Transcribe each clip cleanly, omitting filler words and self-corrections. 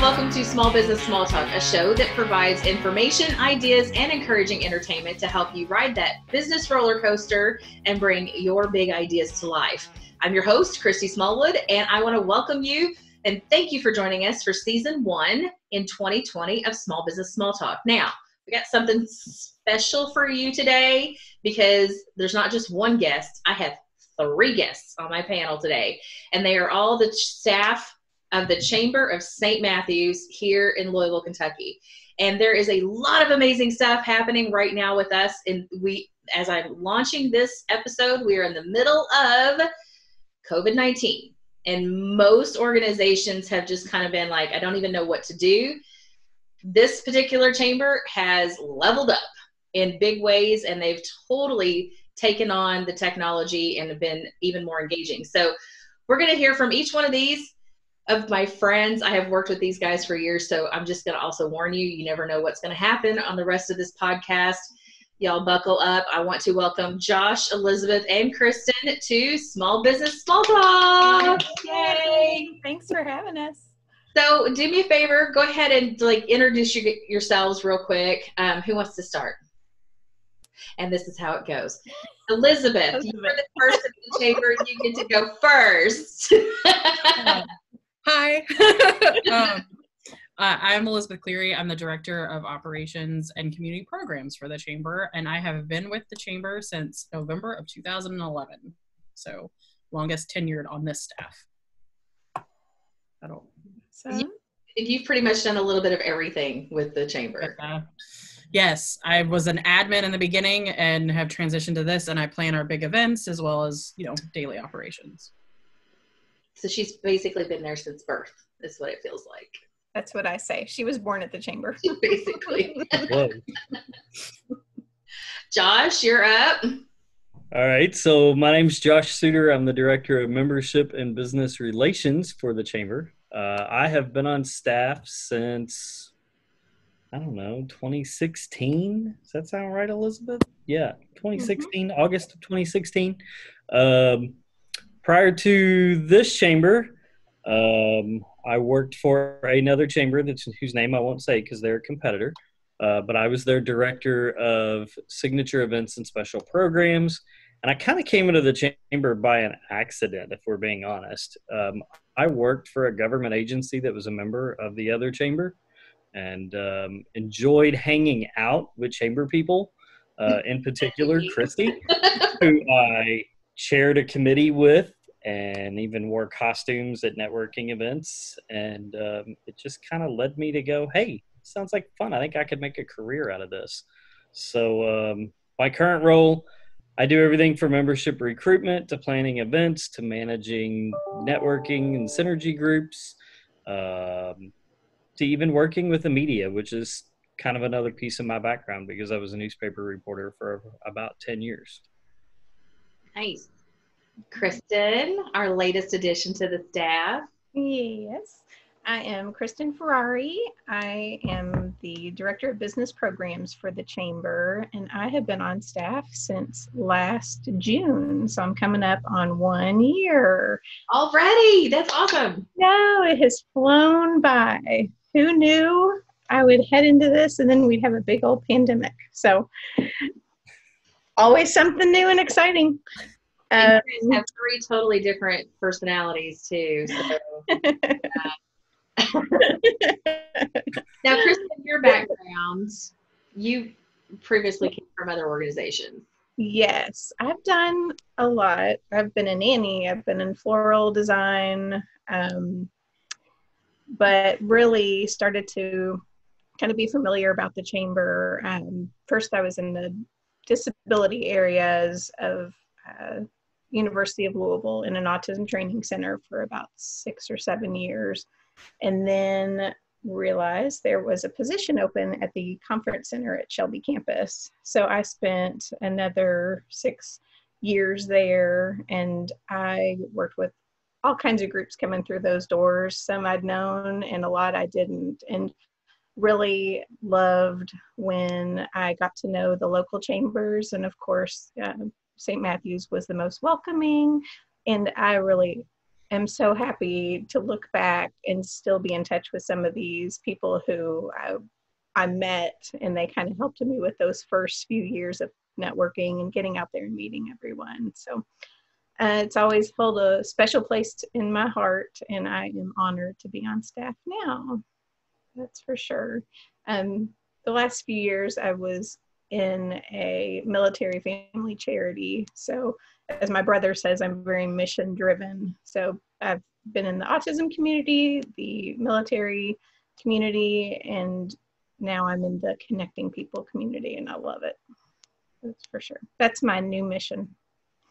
welcome to Small Business Small Talk, a show that provides information, ideas, and encouraging entertainment to help you ride that business roller coaster and bring your big ideas to life. I'm your host, Christy Smallwood, and I want to welcome you and thank you for joining us for season 1 in 2020 of Small Business Small Talk. Now, we got something special for you today because there's not just one guest. I have 3 guests on my panel today, and they are all the staff of the Chamber of St. Matthews here in Louisville, Kentucky. And there is a lot of amazing stuff happening right now with us. And as I'm launching this episode, we are in the middle of COVID-19. And most organizations have just kind of been like, I don't even know what to do. This particular chamber has leveled up in big ways, and they've totally taken on the technology and have been even more engaging. So we're going to hear from each one of these of my friends. I have worked with these guys for years, so I'm just going to also warn you, you never know what's going to happen on the rest of this podcast. Y'all buckle up. I want to welcome Josh, Elizabeth, and Kristen to Small Business Small Talk. Yay! Thanks for having us. So do me a favor, go ahead and introduce yourselves real quick. Who wants to start? And this is how it goes. Elizabeth, you were the first in the chamber. You get to go first. Hi, I'm Elizabeth Cleary. I'm the Director of Operations and Community Programs for the Chamber, and I have been with the Chamber since November of 2011, so longest tenured on this staff. You've pretty much done a little bit of everything with the Chamber. Yes, I was an admin in the beginning and have transitioned to this, and I plan our big events as well as, daily operations. So she's basically been there since birth, is what it feels like. That's what I say. She was born at the Chamber. Basically. Josh, you're up. All right. So my name's Josh Suter. I'm the Director of Membership and Business Relations for the Chamber. I have been on staff since, 2016. Does that sound right, Elizabeth? Yeah, 2016, August of 2016. Prior to this chamber, I worked for another chamber whose name I won't say because they're a competitor, but I was their director of signature events and special programs, and I kind of came into the chamber by an accident, if we're being honest. I worked for a government agency that was a member of the other chamber and enjoyed hanging out with chamber people, in particular Christy, who I chaired a committee with and even wore costumes at networking events. And it just kind of led me to go, hey, sounds like fun. I think I could make a career out of this. So my current role, I do everything from membership recruitment to planning events to managing networking and synergy groups, to even working with the media, which is kind of another piece of my background because I was a newspaper reporter for about 10 years. Nice. Kristen, our latest addition to the staff. Yes, I am Kristen Frarey. I am the Director of Business Programs for the Chamber, and I have been on staff since last June, so I'm coming up on 1 year. Already? That's awesome. No, it has flown by. Who knew I would head into this and then we'd have a big old pandemic? So always something new and exciking. And you guys have 3 totally different personalities too. So. Now, Kristen, your background, you previously came from other organizations. Yes, I've done a lot. I've been a nanny. I've been in floral design, but really started to kind of be familiar about the chamber. First, I was in the disability areas of University of Louisville in an autism training center for about 6 or 7 years, and then realized there was a position open at the conference center at Shelby campus. So I spent another 6 years there, and I worked with all kinds of groups coming through those doors. Some I'd known and a lot I didn't, and really loved when I got to know the local chambers. And of course, St. Matthews was the most welcoming, and I really am so happy to look back and still be in touch with some of these people who I met, and they kind of helped me with those first few years of networking and getting out there and meeting everyone. So it's always held a special place in my heart, and I am honored to be on staff now. That's for sure. The last few years I was in a military family charity. So as my brother says, I'm very mission driven. So I've been in the autism community, the military community, and now I'm in the connecting people community, and I love it. That's for sure. That's my new mission.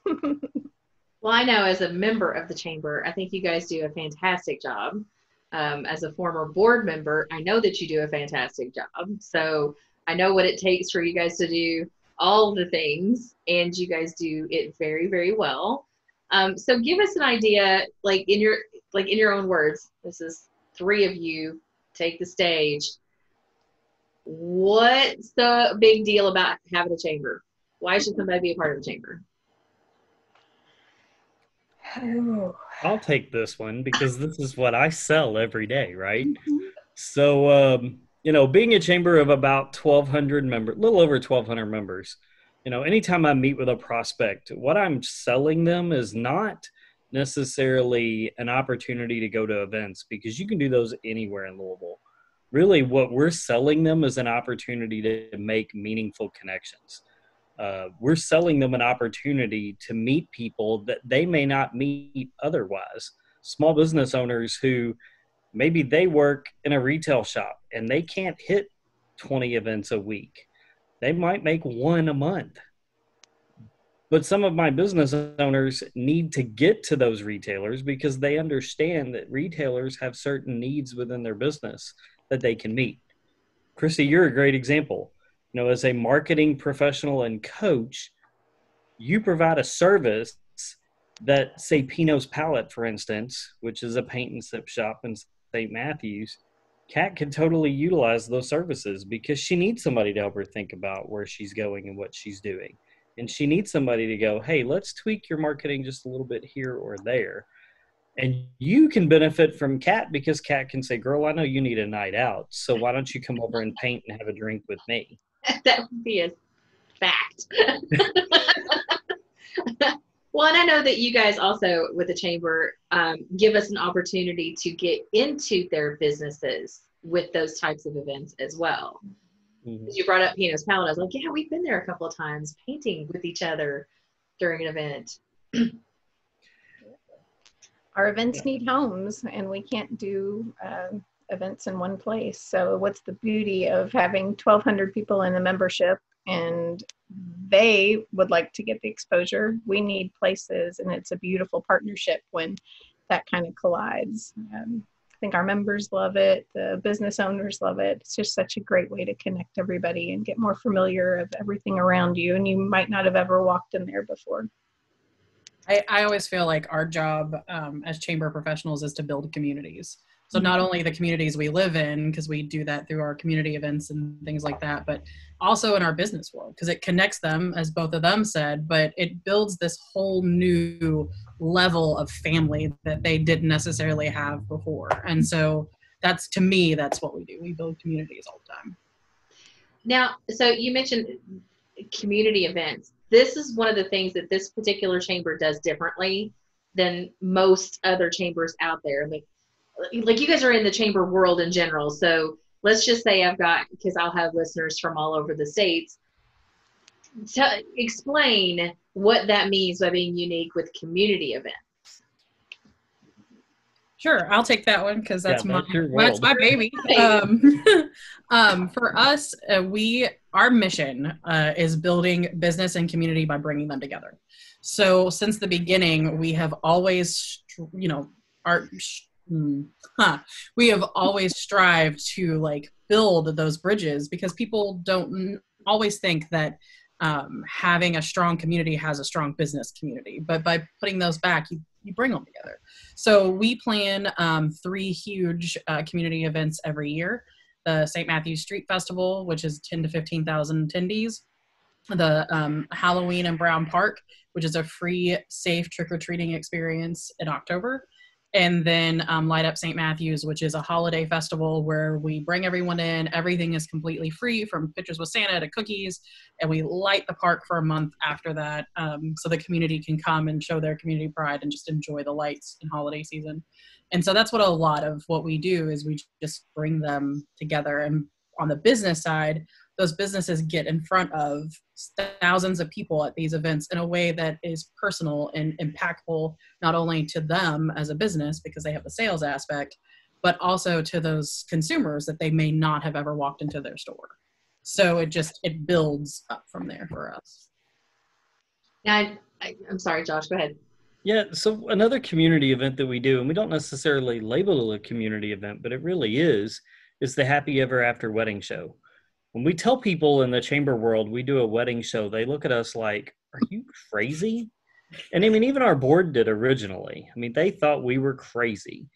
Well, I know as a member of the chamber, I think you guys do a fantastic job. As a former board member, I know that you do a fantastic job. So I know what it takes for you guys to do all the things, and you guys do it very, very well. So give us an idea, like in your own words. This is 3 of you. Take the stage. What's the big deal about having a chamber? Why should somebody be a part of the chamber? Oh. I'll take this one because this is what I sell every day, right? Mm-hmm. So, being a chamber of about 1,200 members, a little over 1,200 members, anytime I meet with a prospect, what I'm selling them is not necessarily an opportunity to go to events, because you can do those anywhere in Louisville. Really, what we're selling them is an opportunity to make meaningful connections. We're selling them an opportunity to meet people that they may not meet otherwise. Small business owners who maybe they work in a retail shop and they can't hit 20 events a week. They might make 1 a month. But some of my business owners need to get to those retailers because they understand that retailers have certain needs within their business that they can meet. Chrissy, you're a great example. As a marketing professional and coach, you provide a service that, say, Pino's Palette, for instance, which is a paint and sip shop in St. Matthews, Kat could totally utilize those services because she needs somebody to help her think about where she's going and what she's doing. And she needs somebody to go, hey, let's tweak your marketing just a little bit here or there. And you can benefit from Kat because Kat can say, girl, I know you need a night out, so why don't you come over and paint and have a drink with me? That would be a fact. Well, and I know that you guys also with the chamber give us an opportunity to get into their businesses with those types of events as well. Mm-hmm. You brought up Pino's Palette. I was like, yeah, we've been there a couple of times painting with each other during an event. Our events need homes, and we can't do events in one place. So what's the beauty of having 1,200 people in the membership, and they would like to get the exposure? We need places, and it's a beautiful partnership when that kind of collides. I think our members love it. The business owners love it. It's just such a great way to connect everybody and get more familiar of everything around you, and you might not have ever walked in there before. I always feel like our job as chamber professionals is to build communities. So not only the communities we live in, because we do that through our community events and things like that, but also in our business world, because it connects them, as both of them said, but it builds this whole new level of family that they didn't necessarily have before. And so that's, to me, that's what we do. We build communities all the time. Now, so you mentioned community events. This is one of the things that this particular chamber does differently than most other chambers out there. Like you guys are in the chamber world in general. So let's just say because I'll have listeners from all over the states, to explain what that means by being unique with community events. Sure, I'll take that one because that's my baby. For us, our mission is building business and community by bringing them together. So since the beginning, we have always, we have always strived to build those bridges, because people don't always think that having a strong community has a strong business community, but by putting those back, you bring them together. So we plan 3 huge community events every year. The St. Matthews Street Festival, which is 10 to 15,000 attendees. The Halloween in Brown Park, which is a free, safe trick-or-treating experience in October. And then Light Up St. Matthews, which is a holiday festival where we bring everyone in. Everything is completely free, from pictures with Santa to cookies. And we light the park for a month after that, so the community can come and show their community pride and just enjoy the lights in holiday season. And so that's what a lot of what we do is we just bring them together. And on the business side, those businesses get in front of thousands of people at these events in a way that is personal and impactful, not only to them as a business because they have the sales aspect, but also to those consumers that they may not have ever walked into their store. So it builds up from there for us. Yeah, I'm sorry, Josh, go ahead. Yeah, so another community event that we do, and we don't necessarily label it a community event, but it really is the Happy Ever After wedding show. When we tell people in the chamber world we do a wedding show, they look at us like, are you crazy? And I mean, even our board did originally. I mean, they thought we were crazy.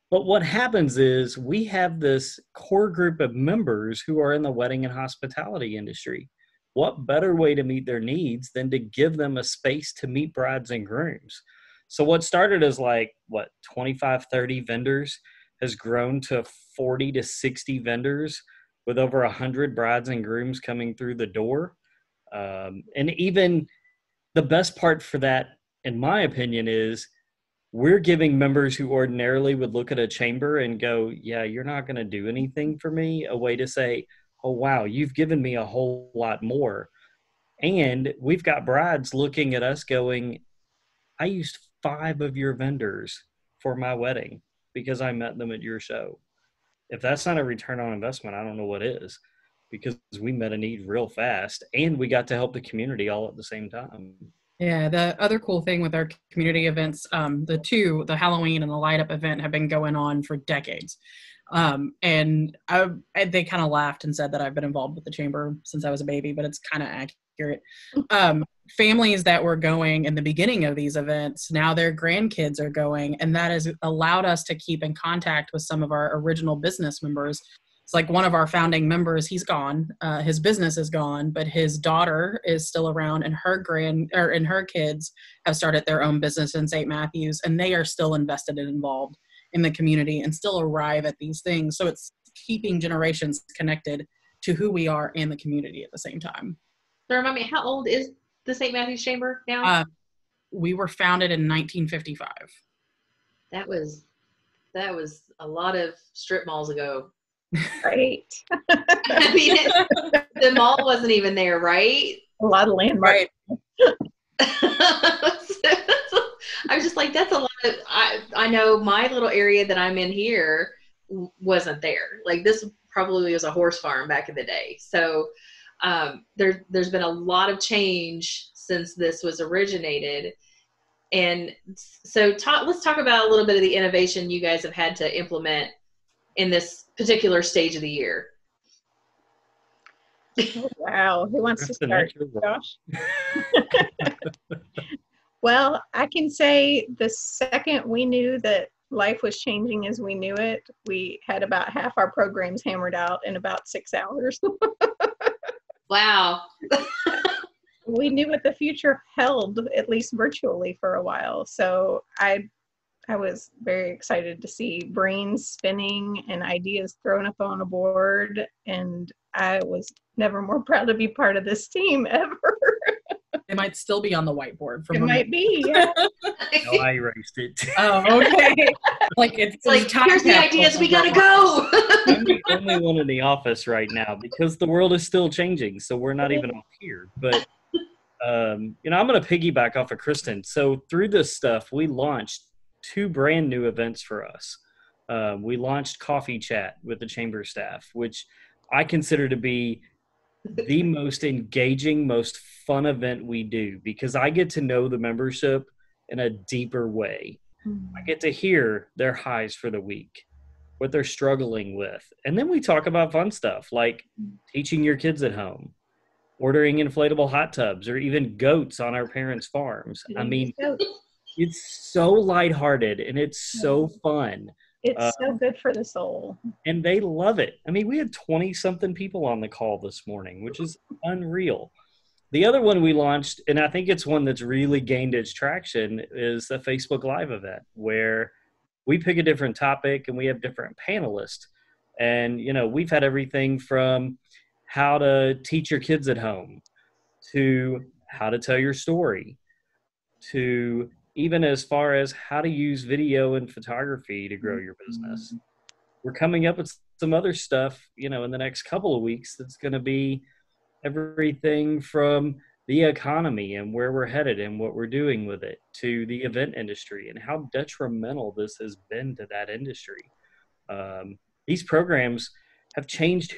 But what happens is we have this core group of members who are in the wedding and hospitality industry. What better way to meet their needs than to give them a space to meet brides and grooms? So what started as 25, 30 vendors has grown to 40 to 60 vendors with over 100 brides and grooms coming through the door. And even the best part for that, in my opinion, is we're giving members who ordinarily would look at a chamber and go, yeah, you're not going to do anything for me, a way to say, oh, wow, you've given me a whole lot more. And we've got brides looking at us going, I used 5 of your vendors for my wedding because I met them at your show. If that's not a return on investment, I don't know what is, because we met a need real fast and we got to help the community all at the same time. Yeah, the other cool thing with our community events, the Halloween and the Light Up event have been going on for decades. And they kind of laughed and said that I've been involved with the chamber since I was a baby, but it's kind of accurate. Families that were going in the beginning of these events, now their grandkids are going, and that has allowed us to keep in contact with some of our original business members. It's like one of our founding members, he's gone, his business is gone, but his daughter is still around, and her kids have started their own business in St. Matthews, and they are still invested and involved in the community and still arrive at these things. So it's keeping generations connected to who we are and the community at the same time. So remind me, how old is the St. Matthews Chamber now? We were founded in 1955. That was a lot of strip malls ago. Right. I mean, the mall wasn't even there, right? A lot of landmarks. I was just like, that's a lot of, I know my little area that I'm in here wasn't there. Like, this probably was a horse farm back in the day. So there's been a lot of change since this was originated. And so let's talk about a little bit of the innovation you guys have had to implement in this particular stage of the year. Oh, wow. Who wants to start, Josh? Well, I can say the second we knew that life was changing as we knew it, we had about half our programs hammered out in about 6 hours. Wow. We knew what the future held, at least virtually, for a while. So I was very excited to see brains spinning and ideas thrown up on a board. And I was never more proud to be part of this team ever. It might still be on the whiteboard. It might be, yeah. No, I erased it. Oh, okay. It's like, here's the ideas, we gotta go. I'm the only one in the office right now because the world is still changing. So we're not even all here. But, I'm going to piggyback off of Kristen. So through this stuff, we launched 2 brand new events for us. We launched Coffee Chat with the chamber staff, which I consider to be the most engaging, most fun event we do, because I get to know the membership in a deeper way. I get to hear their highs for the week, what they're struggling with. And then we talk about fun stuff like teaching your kids at home, ordering inflatable hot tubs, or even goats on our parents' farms. I mean, it's so lighthearted and it's so fun. It's so good for the soul. And they love it. I mean, we had 20-something people on the call this morning, which is unreal. The other one we launched, and I think it's one that's really gained its traction, is the Facebook Live event, where we pick a different topic and we have different panelists. And, we've had everything from how to teach your kids at home to how to tell your story to even as far as how to use video and photography to grow your business. We're coming up with some other stuff, in the next couple of weeks that's going to be everything from the economy and where we're headed and what we're doing with it to the event industry and how detrimental this has been to that industry. These programs have changed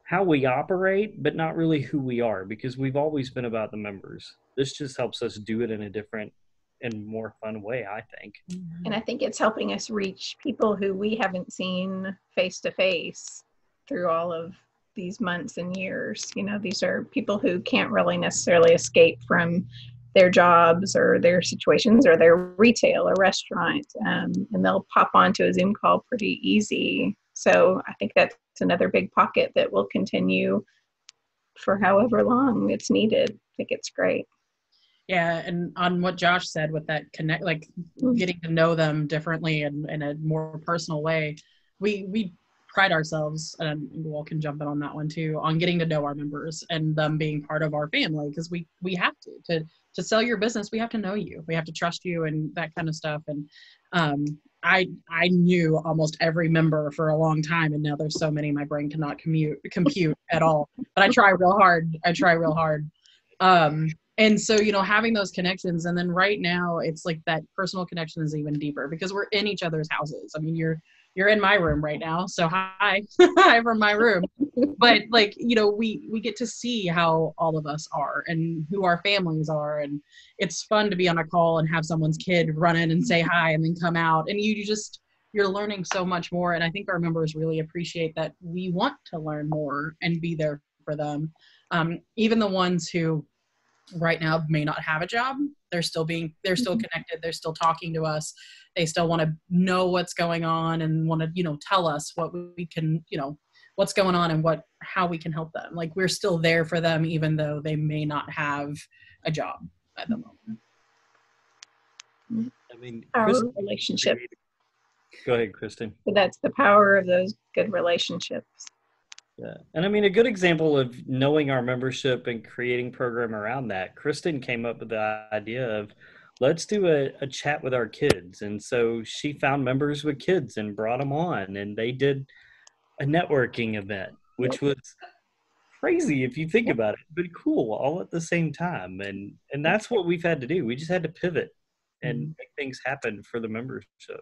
how we operate, but not really who we are, because we've always been about the members. This just helps us do it in a different and more fun way, I think. And I think it's helping us reach people who we haven't seen face to face through all of these months and years. These are people who can't really necessarily escape from their jobs or their situations or their retail or restaurant, and they'll pop onto a Zoom call pretty easy. So I think that's another big pocket that will continue for however long it's needed. I think it's great. Yeah, and on what Josh said with that connect, like getting to know them differently and in a more personal way, we pride ourselves, and you all can jump in on that one too, on getting to know our members and them being part of our family, because we have to sell your business. We have to know you, we have to trust you, and that kind of stuff. And I knew almost every member for a long time, and now there's so many my brain cannot compute at all. But I try real hard. And so, having those connections, and then right now it's like that personal connection is even deeper because we're in each other's houses. I mean, you're in my room right now, so hi, hi from my room. But we get to see how all of us are and who our families are, and it's fun to be on a call and have someone's kid run in and say hi and then come out, and you're learning so much more. And I think our members really appreciate that we want to learn more and be there for them. Even the ones who right now may not have a job, they're still connected, they're still talking to us, they still want to know what's going on and want to tell us what we can, what's going on and how we can help them. Like, we're still there for them even though they may not have a job at the moment. I mean, our relationship. Go ahead, Kristen. So that's the power of those good relationships. Yeah. And I mean, a good example of knowing our membership and creating program around that, Kristen came up with the idea of, let's do a chat with our kids. And so she found members with kids and brought them on, and they did a networking event, which was crazy if you think about it, but cool all at the same time. And that's what we've had to do. We just had to pivot and make things happen for the membership.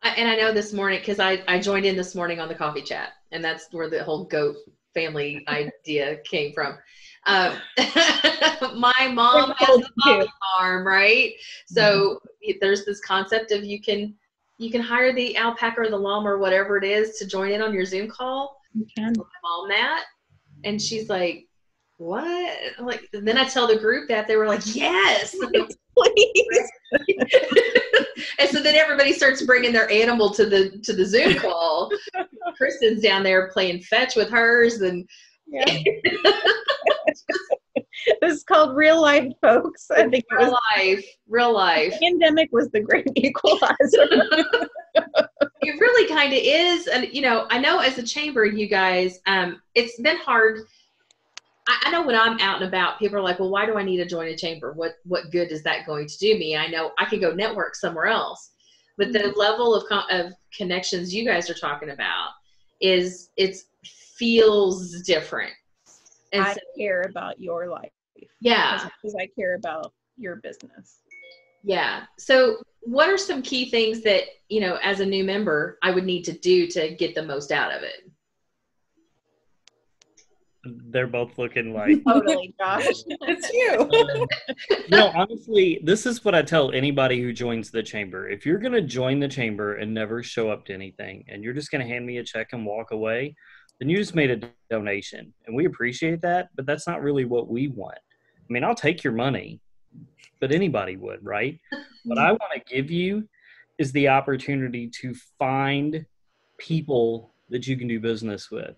And I know this morning, because I joined in this morning on the coffee chat, and that's where the whole goat family idea came from. My mom has a hobby farm, right? So there's this concept of you can hire the alpaca or the llama or whatever it is to join in on your Zoom call. You can. Tell my mom that, and she's like, "What?" And then I tell the group that, they were like, "Yes, please." And so then everybody starts bringing their animal to the Zoom call. Kristen's down there playing fetch with hers, and this is called real life, folks. I think real life. The pandemic was the great equalizer. It really kind of is, and I know as a chamber, you guys, it's been hard. I know when I'm out and about, people are like, well, why do I need to join a chamber? What good is that going to do me? I know I could go network somewhere else. But the level of connections you guys are talking about it feels different. And I care about your life. Yeah. Because I care about your business. Yeah. So what are some key things that, as a new member, I would need to do to get the most out of it? They're both looking like totally, Josh. It's you. Honestly, this is what I tell anybody who joins the chamber. If you're going to join the chamber and never show up to anything, and you're just going to hand me a check and walk away, then you just made a donation, and we appreciate that. But that's not really what we want. I mean, I'll take your money, but anybody would, right? What I want to give you is the opportunity to find people that you can do business with,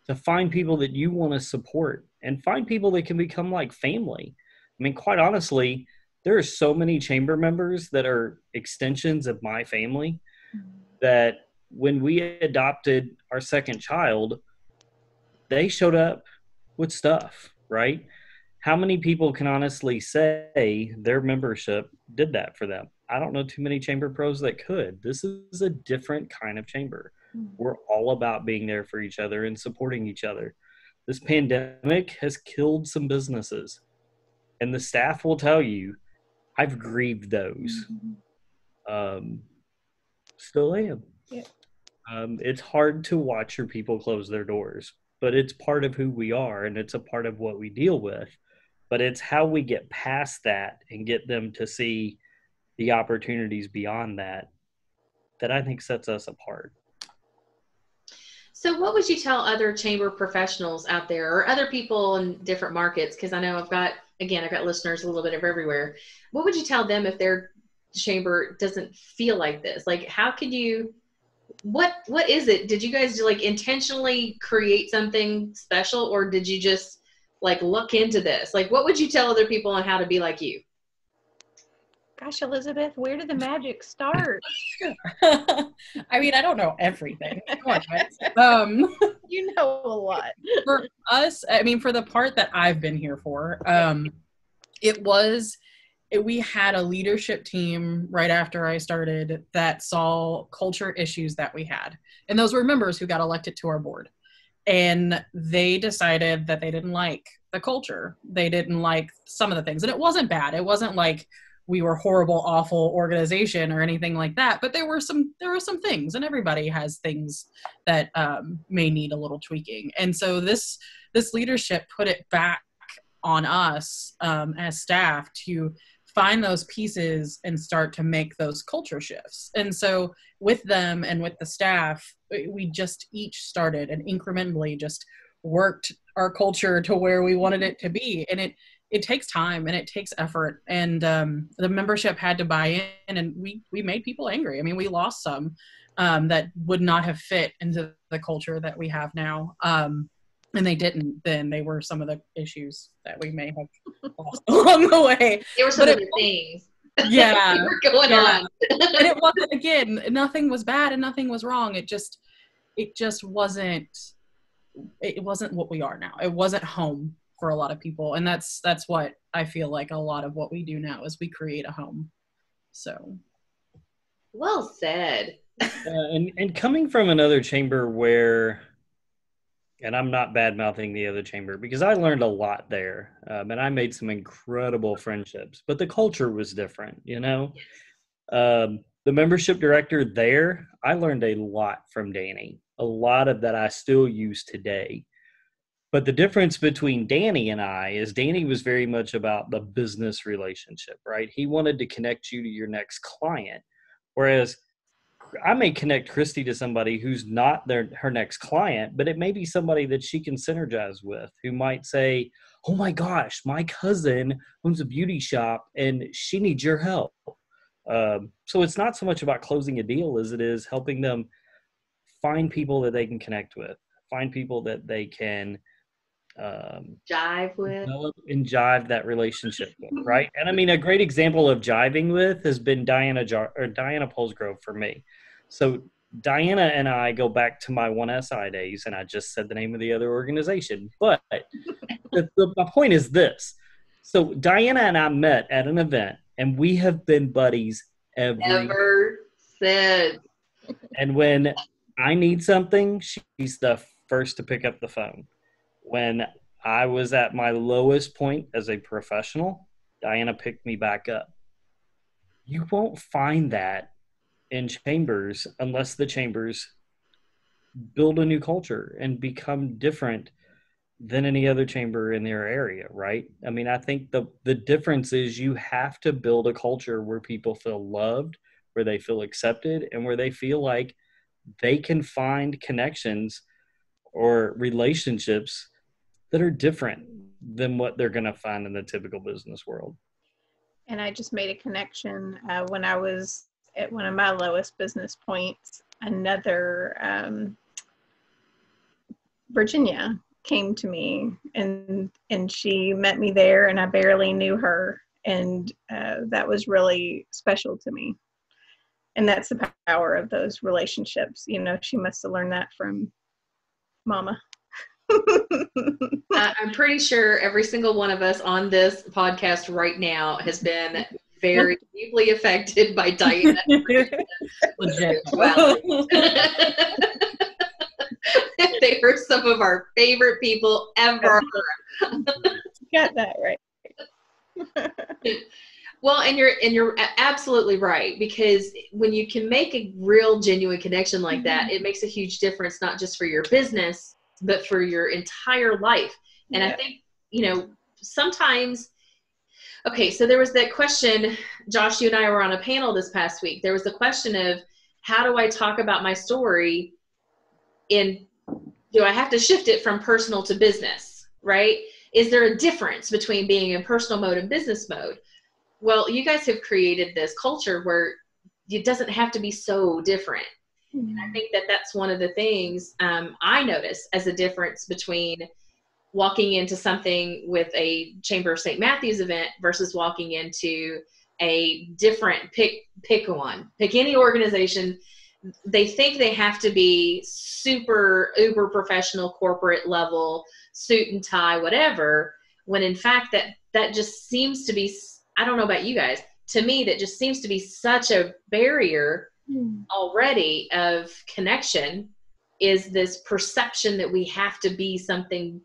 to find people that you want to support, and find people that can become like family. I mean, quite honestly, there are so many chamber members that are extensions of my family that when we adopted our second child, they showed up with stuff, right? How many people can honestly say their membership did that for them? I don't know too many chamber pros that could. This is a different kind of chamber. We're all about being there for each other and supporting each other. This pandemic has killed some businesses, and the staff will tell you, I've grieved those. Still am. Yeah. It's hard to watch your people close their doors, but it's part of who we are, and it's a part of what we deal with. But it's how we get past that and get them to see the opportunities beyond that that I think sets us apart. So what would you tell other chamber professionals out there or other people in different markets? Because I know I've got listeners a little bit of everywhere. What would you tell them if their chamber doesn't feel like this? Like, how could you, what is it? Did you guys like intentionally create something special, or did you just like look into this? Like, what would you tell other people on how to be like you? Gosh, Elizabeth, where did the magic start? I mean, I don't know everything. You know a lot. For us, I mean, for the part that I've been here for, we had a leadership team right after I started that saw culture issues that we had. And those were members who got elected to our board. And they decided that they didn't like the culture. They didn't like some of the things. And it wasn't bad. It wasn't like we were horrible, awful organization or anything like that. But there were some things, and everybody has things that may need a little tweaking. And so this leadership put it back on us as staff to find those pieces and start to make those culture shifts. And so with them and with the staff, we just each started and incrementally just worked our culture to where we wanted it to be. And it takes time and it takes effort. And the membership had to buy in, and we made people angry. I mean, we lost some that would not have fit into the culture that we have now. And they didn't, then they were some of the issues that we may have lost along the way. There were some of the things. Yeah. that were going on. And it wasn't, again, nothing was bad and nothing was wrong. It just wasn't what we are now. It wasn't home for a lot of people. And that's what I feel like a lot of what we do now is we create a home. So. Well said. And coming from another chamber where, and I'm not bad-mouthing the other chamber because I learned a lot there, and I made some incredible friendships, but the culture was different, you know? The membership director there, I learned a lot from Danny, a lot of that I still use today. But the difference between Danny and I is Danny was very much about the business relationship, right? He wanted to connect you to your next client, whereas I may connect Christy to somebody who's not her next client, but it may be somebody that she can synergize with, who might say, oh my gosh, my cousin owns a beauty shop and she needs your help. So it's not so much about closing a deal as it is helping them find people that they can connect with, find people that they can jive with, develop and jive that relationship with, right? And I mean, a great example of jiving with has been Diana Polsgrove for me. So Diana and I go back to my 1SI days, and I just said the name of the other organization. But my point is this. So Diana and I met at an event, and we have been buddies ever since. And when I need something, she's the first to pick up the phone. When I was at my lowest point as a professional, Diana picked me back up. You won't find that in chambers unless the chambers build a new culture and become different than any other chamber in their area, right? I mean, I think the difference is you have to build a culture where people feel loved, where they feel accepted, and where they feel like they can find connections or relationships that are different than what they're going to find in the typical business world. And I just made a connection when I was at one of my lowest business points. Another Virginia came to me, and she met me there, and I barely knew her. And that was really special to me. And that's the power of those relationships. You know, she must have learned that from Mama. I'm pretty sure every single one of us on this podcast right now has been very deeply affected by Diana. Legit. They were some of our favorite people ever. Got that right. Well, and you're absolutely right, because when you can make a real genuine connection like that, it makes a huge difference, not just for your business, but for your entire life. And I think, you know, sometimes, okay, so there was that question, Josh, you and I were on a panel this past week. There was the question of, how do I talk about my story do I have to shift it from personal to business, right? Is there a difference between being in personal mode and business mode? Well, you guys have created this culture where it doesn't have to be so different. And I think that that's one of the things I notice as a difference between walking into something with a Chamber of St. Matthew's event versus walking into a different, pick any organization. They think they have to be super uber professional, corporate level, suit and tie, whatever, when in fact that just seems to be, I don't know about you guys, to me that just seems to be such a barrier already of connection, is this perception that we have to be something,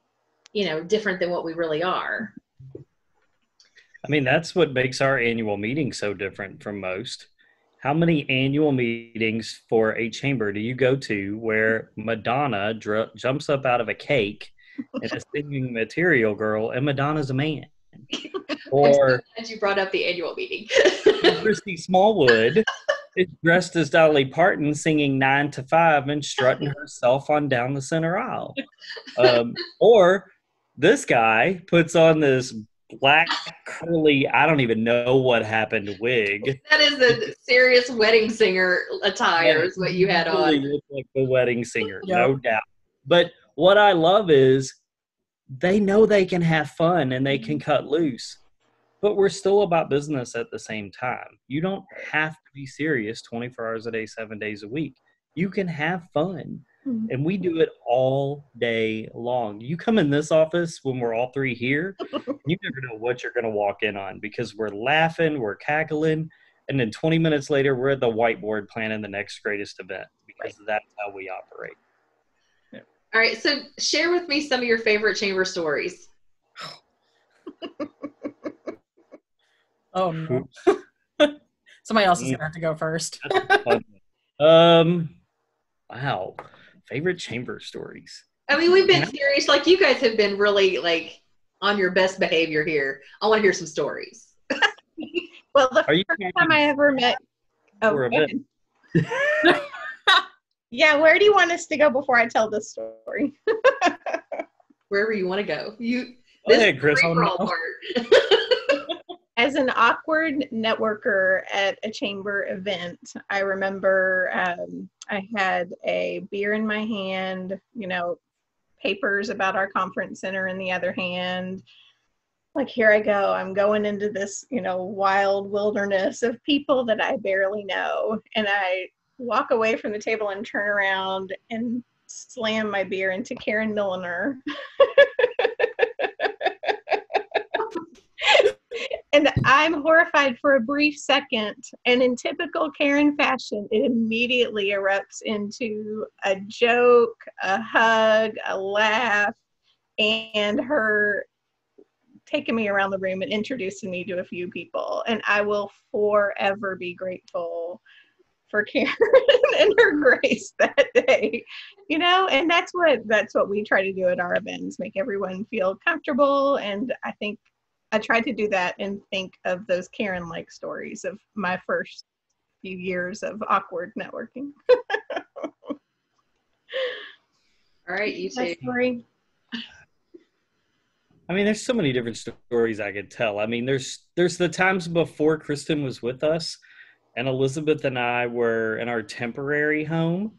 you know, different than what we really are. I mean, that's what makes our annual meeting so different from most. How many annual meetings for a chamber do you go to where Madonna jumps up out of a cake and is singing Material Girl, and Madonna's a man? Or as you brought up the annual meeting, Christy Smallwood is dressed as Dolly Parton singing 9 to 5 and strutting herself on down the center aisle. Or this guy puts on this black curly, I don't even know what happened, wig. That is a serious wedding singer attire, is what you had on. Really look like the wedding singer, no doubt. But what I love is they know they can have fun and they can cut loose, but we're still about business at the same time. You don't have to be serious 24 hours a day, 7 days a week. You can have fun. And we do it all day long. You come in this office when we're all three here, you never know what you're going to walk in on, because we're laughing, we're cackling, and then 20 minutes later, we're at the whiteboard planning the next greatest event, because that's how we operate. Yeah. All right, so share with me some of your favorite chamber stories. Oh, no. Somebody else is going to have to go first. Wow. Favorite chamber stories. I mean, we've been serious. Like, you guys have been really, like, on your best behavior here. I want to hear some stories. Well, the first time I ever met... Oh, yeah, where do you want us to go before I tell this story? Wherever you want to go. Hey, Chris. As an awkward networker at a chamber event, I remember I had a beer in my hand, you know, papers about our conference center in the other hand. Like, here I go. I'm going into this, you know, wild wilderness of people that I barely know. And I walk away from the table and turn around and slam my beer into Karen Milliner. And I'm horrified for a brief second, and in typical Karen fashion, it immediately erupts into a joke, a hug, a laugh, and her taking me around the room and introducing me to a few people. And I will forever be grateful for Karen and her grace that day, you know. And that's what we try to do at our events, make everyone feel comfortable. And I think I tried to do that and think of those Karen-like stories of my first few years of awkward networking. All right, you two. Story. I mean, there's so many different stories I could tell. I mean, there's the times before Kristen was with us, and Elizabeth and I were in our temporary home,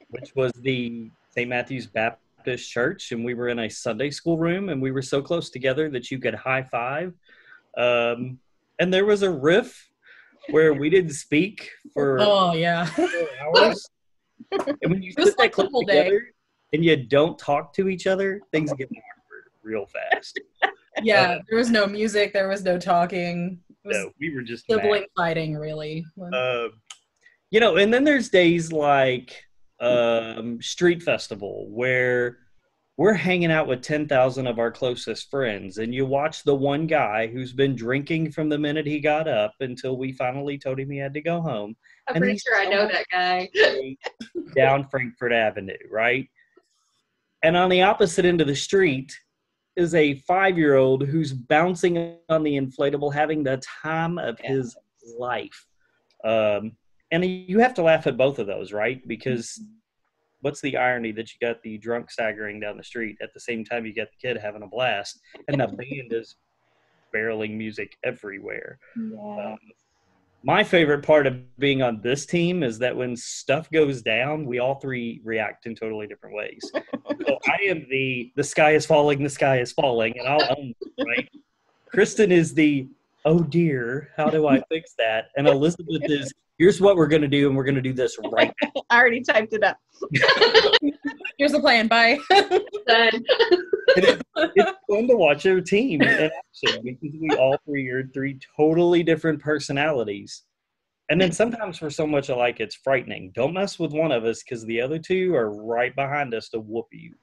which was the St. Matthew's Baptist Church, and we were in a Sunday school room, and we were so close together that you could high five. And there was a riff where we didn't speak for yeah. 4 hours. And when you It was sit that like close football day. together and you don't talk to each other, things get awkward real fast. Yeah, there was no music, there was no talking. It was No, we were just sibling mad. fighting, really. You know, and then there's days like Street Festival where we're hanging out with 10,000 of our closest friends, and you watch the one guy who's been drinking from the minute he got up until we finally told him he had to go home. I'm And pretty he's sure I know that guy. down Frankfurt Avenue, right? And on the opposite end of the street is a 5-year-old who's bouncing on the inflatable, having the time of his life. And you have to laugh at both of those, right? Because what's the irony that you got the drunk staggering down the street at the same time you got the kid having a blast, and the band is barreling music everywhere. Yeah. My favorite part of being on this team is that when stuff goes down, we all three react in totally different ways. So I am the sky is falling, and I'll own it, right? Kristen is the, oh dear, how do I fix that? And Elizabeth is, here's what we're going to do, and we're going to do this right now. I already typed it up. Here's the plan, bye. It's fun to watch our team in action because we all three are three totally different personalities. And then sometimes we're so much alike, it's frightening. Don't mess with one of us because the other two are right behind us to whoop you.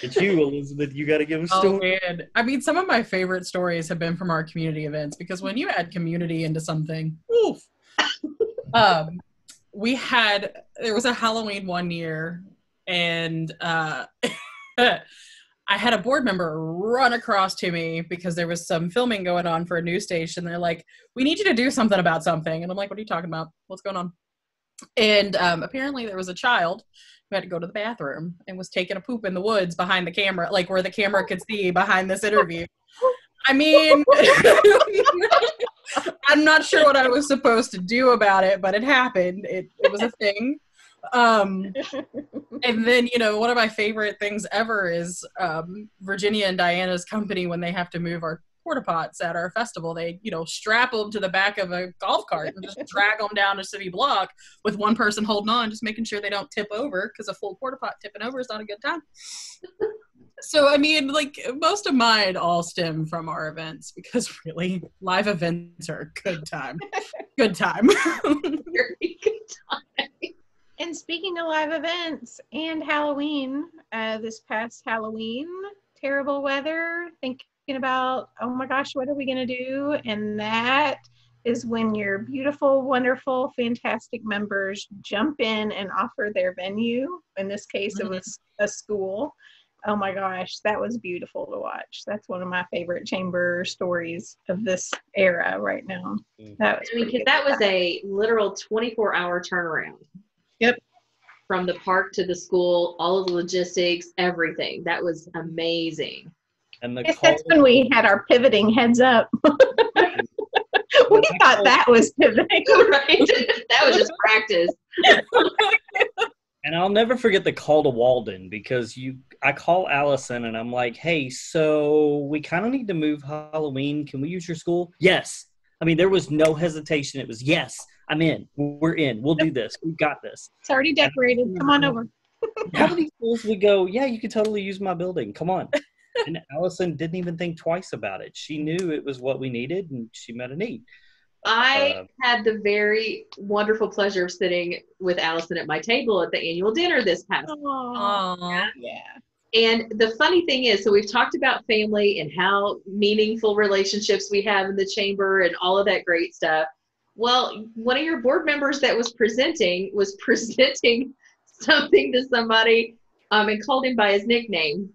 It's you, Elizabeth. You got to give a story. Oh, man. I mean, some of my favorite stories have been from our community events because when you add community into something, oof. There was a Halloween one year, and I had a board member run across to me because there was some filming going on for a news station. They're like, we need you to do something about something. And I'm like, what are you talking about? What's going on? And apparently there was a child who had to go to the bathroom and was taking a poop in the woods behind the camera, like where the camera could see behind this interview. I mean, I'm not sure what I was supposed to do about it, but it happened. It was a thing. And then, you know, one of my favorite things ever is Virginia and Diana's company, when they have to move our porta pots at our festival, they, you know, strap them to the back of a golf cart and just drag them down a city block with one person holding on, just making sure they don't tip over, because a full porta pot tipping over is not a good time. So, I mean, like, most of mine all stem from our events because really live events are a good time. Good time. Very good time. And speaking of live events and Halloween, this past Halloween, terrible weather, thinking about, oh my gosh, what are we going to do? And that is when your beautiful, wonderful, fantastic members jump in and offer their venue. In this case, it was a school. Oh my gosh, that was beautiful to watch. That's one of my favorite chamber stories of this era right now. That was because that was a literal 24-hour turnaround. Yep. From the park to the school, all of the logistics, everything. That was amazing. And I guess that's when we had our pivoting heads up. We thought that was pivoting. Right? That was just practice. And I'll never forget the call to Walden, because I call Allison and I'm like, hey, so we kind of need to move Halloween. Can we use your school? Yes. I mean, there was no hesitation. It was, yes, I'm in. We're in. We'll do this. We've got this. It's already decorated. Come on over. How many schools we go, yeah, you could totally use my building. Come on. And Allison didn't even think twice about it. She knew it was what we needed, and she met a need. I had the very wonderful pleasure of sitting with Allison at my table at the annual dinner this past week. Yeah. And the funny thing is, so we've talked about family and how meaningful relationships we have in the chamber and all of that great stuff. Well, one of your board members that was presenting something to somebody and called him by his nickname.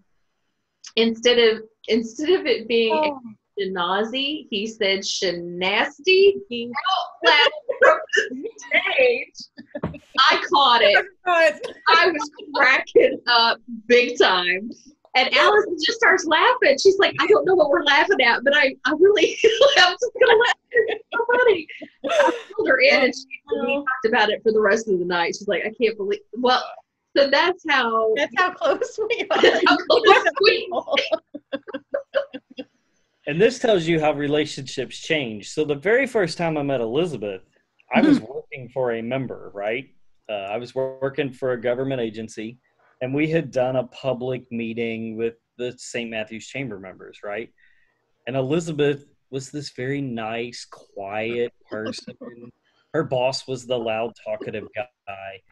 Instead of it being Shanazi, he said Shanasty out loud from the stage. I caught it. I was cracking up big time. And Allison just starts laughing. She's like, I don't know what we're laughing at, but I really, I'm just going to laugh. It's so funny. I pulled her in, and we talked about it for the rest of the night. She's like, I can't believe, well, so that's how close we are. That's how close we are. And this tells you how relationships change. So the very first time I met Elizabeth, I was working for a member, right? I was working for a government agency, and we had done a public meeting with the St. Matthew's Chamber members, right? And Elizabeth was this very nice, quiet person. Her boss was the loud, talkative guy.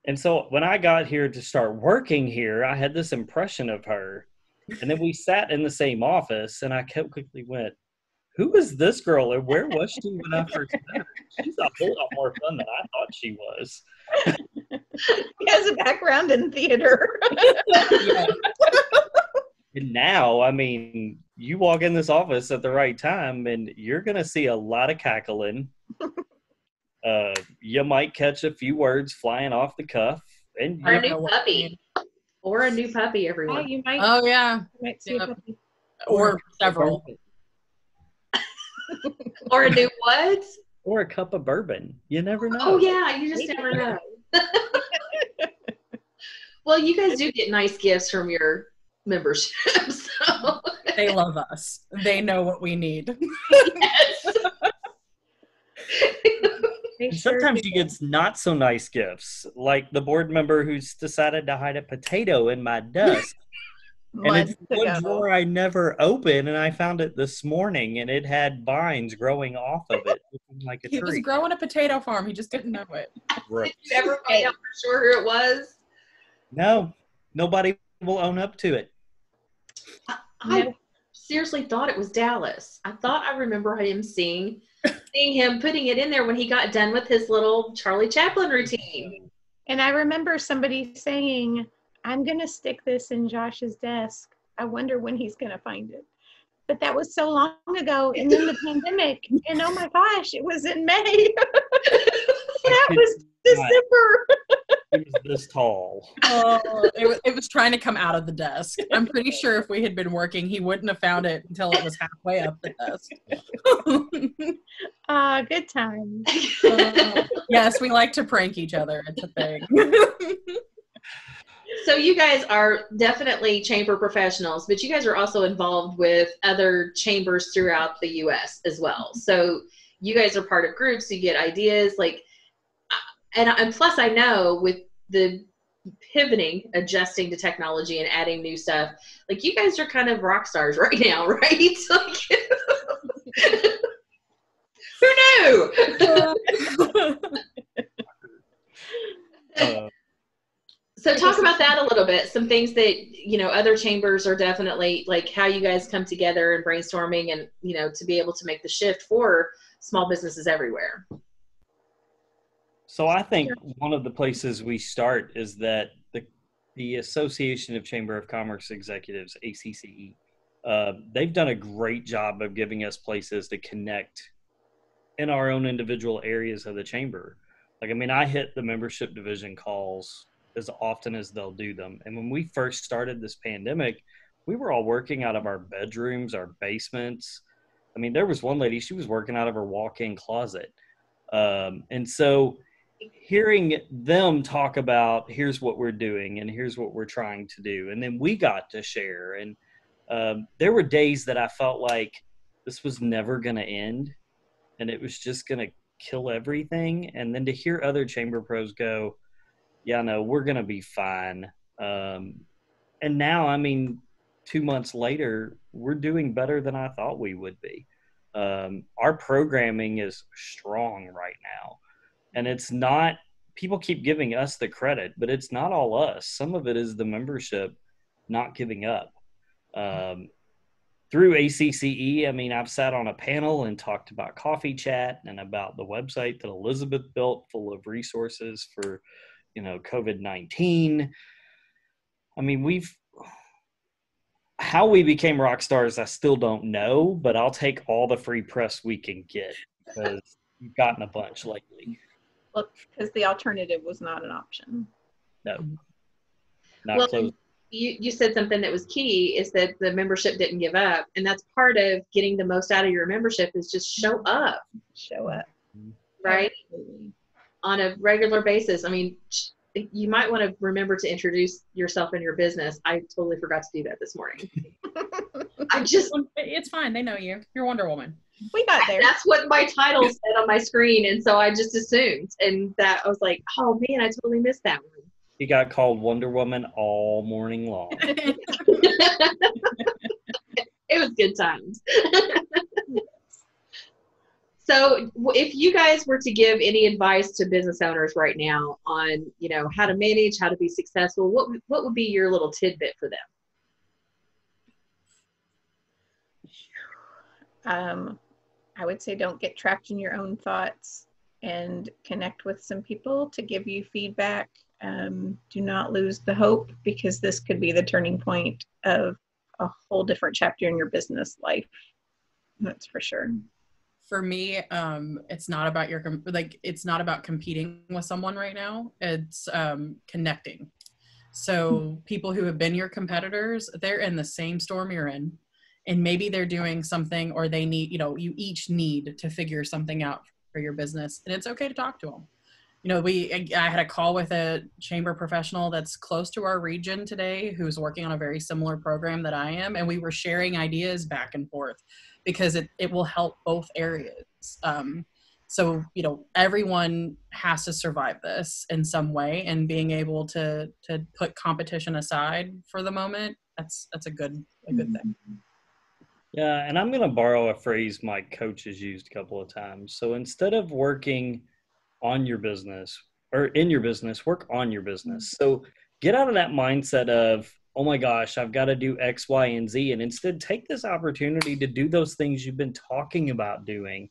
And so when I got here to start working here, I had this impression of her. And then we sat in the same office, and I kept quickly went, who is this girl, and where was she when I first met her? She's a whole lot more fun than I thought she was. He has a background in theater. Yeah. And now, I mean, you walk in this office at the right time, and you're going to see a lot of cackling. You might catch a few words flying off the cuff. And Or a new puppy. Or a new puppy, everyone. You might, Oh, yeah. you might see a puppy. Or several. Or a new what? Or a cup of bourbon. You never know. Oh, yeah. You just never know. Well, you guys do get nice gifts from your membership. So. They love us. They know what we need. Yes. And sometimes you get not so nice gifts, like the board member who's decided to hide a potato in my desk. And it's one drawer I never opened, and I found it this morning, and it had vines growing off of it, looking like a tree. He was growing a potato farm. He just didn't know it. Gross. Did you ever find out for sure who it was? No, nobody will own up to it. I seriously thought it was Dallas. I thought I remember him seeing him putting it in there when he got done with his little Charlie Chaplin routine. And I remember somebody saying, I'm going to stick this in Josh's desk. I wonder when he's going to find it. But that was so long ago. And then the pandemic. And oh my gosh, it was in May. That was December. It was this tall. It was trying to come out of the desk. I'm pretty sure if we had been working, he wouldn't have found it until it was halfway up the desk. Good time. Yes, we like to prank each other. It's a thing. So you guys are definitely chamber professionals, but you guys are also involved with other chambers throughout the U.S. as well. So you guys are part of groups, you get ideas, like, and plus I know with the pivoting, adjusting to technology and adding new stuff, like you guys are kind of rock stars right now, right? Like, who knew? So talk about that a little bit. Some things that, you know, other chambers are definitely, like how you guys come together and brainstorming and, you know, to be able to make the shift for small businesses everywhere. So I think one of the places we start is that the Association of Chamber of Commerce Executives, ACCE, they've done a great job of giving us places to connect in our own individual areas of the chamber. Like, I mean, I hit the membership division calls as often as they'll do them. And when we first started this pandemic, we were all working out of our bedrooms, our basements. I mean, there was one lady, she was working out of her walk-in closet. And so hearing them talk about, here's what we're doing and here's what we're trying to do. And then we got to share. And there were days that I felt like this was never going to end and it was just going to kill everything. And then to hear other chamber pros go, yeah, no, we're going to be fine. And now, I mean, 2 months later, we're doing better than I thought we would be. Our programming is strong right now. And it's not, people keep giving us the credit, but it's not all us. Some of it is the membership not giving up. Through ACCE, I mean, I've sat on a panel and talked about Coffee Chat and about the website that Elizabeth built full of resources for, you know, COVID-19. I mean, how we became rock stars, I still don't know, but I'll take all the free press we can get because we've gotten a bunch lately. Well, because the alternative was not an option. No, not close. You said something that was key is that the membership didn't give up. And that's part of getting the most out of your membership is just show up. Show up. Right? Absolutely. On a regular basis. I mean, you might want to remember to introduce yourself and your business. I totally forgot to do that this morning. It's fine. They know you. You're Wonder Woman. We got there. That's what my title said on my screen, and so I just assumed, and that I was like, oh man, I totally missed that one. He got called Wonder Woman all morning long. It was good times. So if you guys were to give any advice to business owners right now on, how to manage, how to be successful, what would be your little tidbit for them? I would say don't get trapped in your own thoughts and connect with some people to give you feedback. Do not lose the hope, because this could be the turning point of a whole different chapter in your business life. That's for sure. For me, it's not about it's not about competing with someone right now. It's connecting. So people who have been your competitors, they're in the same storm you're in, and maybe they're doing something, or they need, you each need to figure something out for your business, and it's okay to talk to them. I had a call with a chamber professional that's close to our region today, who's working on a very similar program that I am, and we were sharing ideas back and forth, because it will help both areas. So, everyone has to survive this in some way, and being able to put competition aside for the moment, that's a good thing. Yeah, and I'm going to borrow a phrase my coach has used a couple of times. So instead of working on your business or in your business, work on your business. So get out of that mindset of, oh my gosh, I've got to do X, Y, and Z. And instead take this opportunity to do those things you've been talking about doing,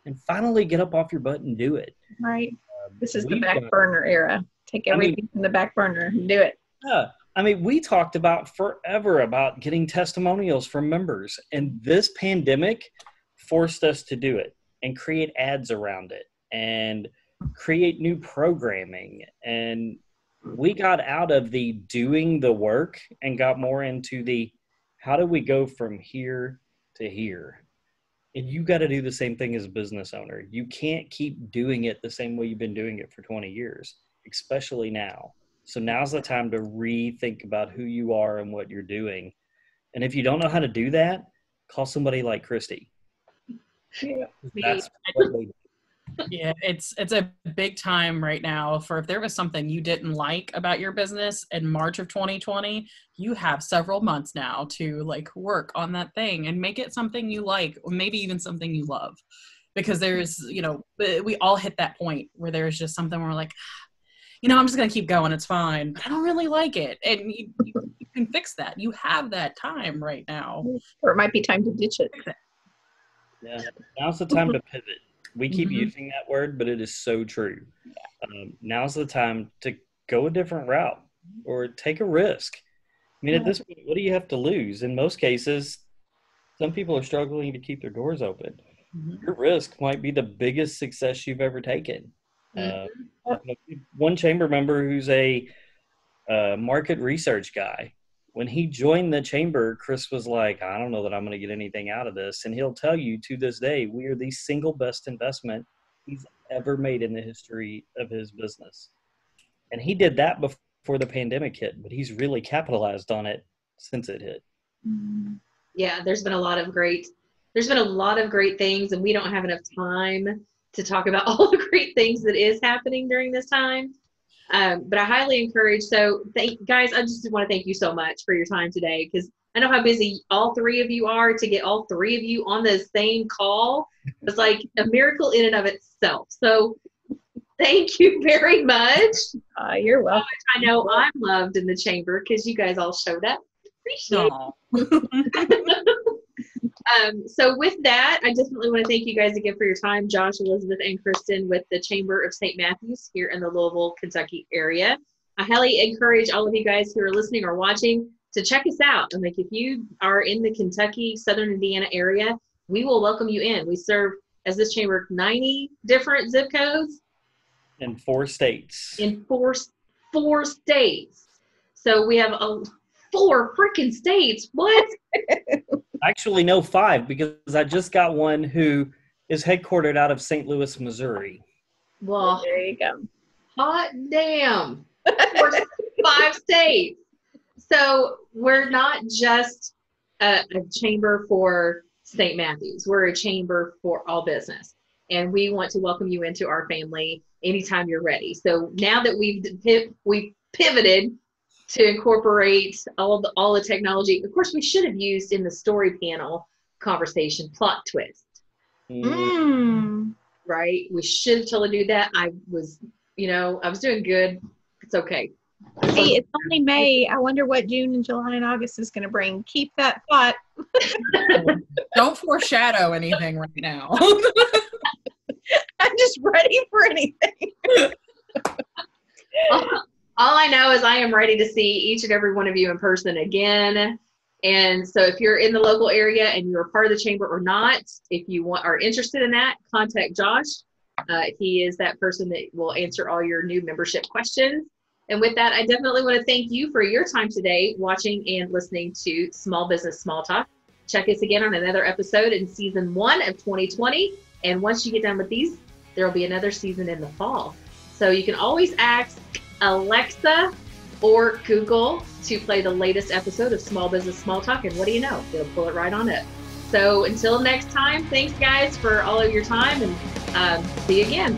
and finally get up off your butt and do it. Right. This is the back burner era. Take everything from the back burner and do it. Yeah. We talked about forever about getting testimonials from members, and this pandemic forced us to do it and create ads around it and create new programming. And we got out of the doing the work and got more into the, how do we go from here to here? And you got to do the same thing as a business owner. You can't keep doing it the same way you've been doing it for 20 years, especially now. So now's the time to rethink about who you are and what you're doing. And if you don't know how to do that, call somebody like Christy. Yeah. That's what they do. Yeah, it's a big time right now for, if there was something you didn't like about your business in March of 2020, you have several months now to work on that thing and make it something you like, or maybe even something you love. Because there's, we all hit that point where there's just something where we're like, I'm just going to keep going. It's fine. But I don't really like it. And you can fix that. You have that time right now. Or it might be time to ditch it. Yeah, now's the time to pivot. We keep using that word, but it is so true. Now's the time to go a different route or take a risk. At this point, what do you have to lose? In most cases, some people are struggling to keep their doors open. Your risk might be the biggest success you've ever taken. One chamber member who's a market research guy, when he joined the chamber, Chris was like, I don't know that I'm going to get anything out of this. And he'll tell you to this day, we are the single best investment he's ever made in the history of his business. And he did that before the pandemic hit, but he's really capitalized on it since it hit. Yeah, there's been a lot of great things, and we don't have enough time to talk about all the great things that is happening during this time. But I highly encourage, guys, I just want to thank you so much for your time today, because I know how busy all three of you are. To get all three of you on the same call, it's like a miracle in and of itself. So thank you very much. You're welcome. I know I'm loved in the chamber because you guys all showed up. Appreciate it. So with that, I definitely want to thank you guys again for your time, Josh, Elizabeth, and Kristen with the Chamber of St. Matthews here in the Louisville, Kentucky area. I highly encourage all of you guys who are listening or watching to check us out. And if you are in the Kentucky, Southern Indiana area, we will welcome you in. We serve, as this chamber, 90 different zip codes. In 4 states. In four states. So we have 4 freaking states. What? Actually, no, 5, because I just got one who is headquartered out of St. Louis, Missouri. Well, there you go. Hot damn. 5 states. So we're not just a chamber for St. Matthews. We're a chamber for all business. And we want to welcome you into our family anytime you're ready. So now that we've pivoted to incorporate all the technology, of course, we should have used in the story panel conversation plot twist. Right? We should totally do that. I was doing good. It's okay. Hey, it's only May. I wonder what June and July and August is going to bring. Keep that thought. Don't foreshadow anything right now. I'm just ready for anything. All I know is I am ready to see each and every one of you in person again. And so if you're in the local area and you're a part of the chamber or not, if you are interested in that, contact Josh. He is that person that will answer all your new membership questions. And with that, I definitely want to thank you for your time today watching and listening to Small Business Small Talk. Check us again on another episode in season 1 of 2020. And once you get done with these, there will be another season in the fall. So you can always ask Alexa or Google to play the latest episode of Small Business Small Talk. And what do you know? It'll pull it right on up. So until next time, thanks guys for all of your time, and see you again.